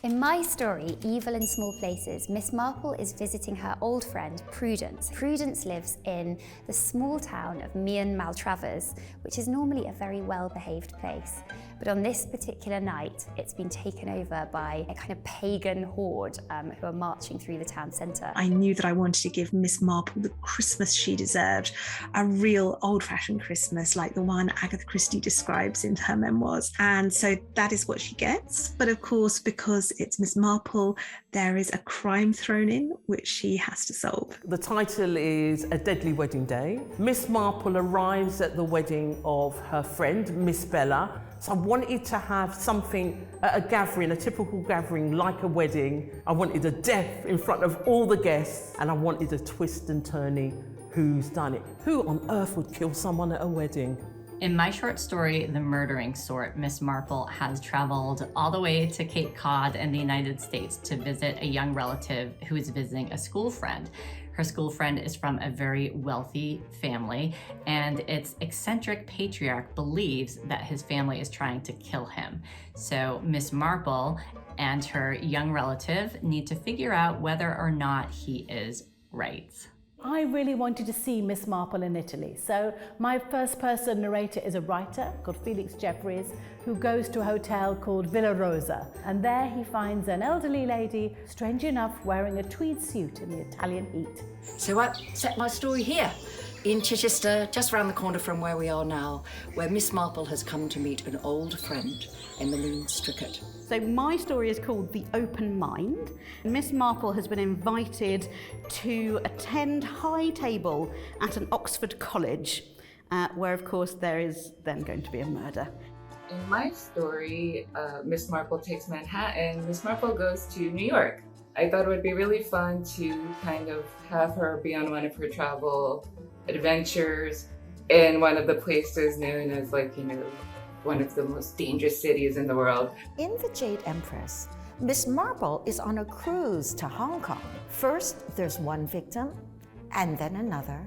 In my story, Evil in Small Places, Miss Marple is visiting her old friend, Prudence. Prudence lives in the small town of Meon Maltravers, which is normally a very well-behaved place. But on this particular night, it's been taken over by a kind of pagan horde who are marching through the town centre. I knew that I wanted to give Miss Marple the Christmas she deserved, a real old-fashioned Christmas like the one Agatha Christie describes in her memoirs. And so that is what she gets. But of course, because it's Miss Marple, there is a crime thrown in which she has to solve. The title is A Deadly Wedding Day. Miss Marple arrives at the wedding of her friend, Miss Bella. So I wanted to have something at a gathering, a typical gathering like a wedding. I wanted a death in front of all the guests, and I wanted a twist and turny. Who's done it? Who on earth would kill someone at a wedding? In my short story, The Murdering Sort, Miss Marple has traveled all the way to Cape Cod in the United States to visit a young relative who is visiting a school friend. Her school friend is from a very wealthy family, and its eccentric patriarch believes that his family is trying to kill him. So Miss Marple and her young relative need to figure out whether or not he is right. I really wanted to see Miss Marple in Italy, so my first-person narrator is a writer called Felix Jeffries who goes to a hotel called Villa Rosa, and there he finds an elderly lady, strange enough, wearing a tweed suit in the Italian heat. So I set my story here, in Chichester, just round the corner from where we are now, where Miss Marple has come to meet an old friend, Emmeline Strickett. So my story is called The Open Mind. Miss Marple has been invited to attend high table at an Oxford college, where of course there is then going to be a murder. In my story, Miss Marple takes Manhattan. Miss Marple goes to New York. I thought it would be really fun to kind of have her be on one of her travel adventures in one of the places known as, like, you know, one of the most dangerous cities in the world. In The Jade Empress, Miss Marple is on a cruise to Hong Kong. First, there's one victim, and then another,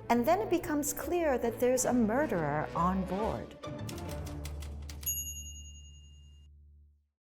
and then it becomes clear that there's a murderer on board.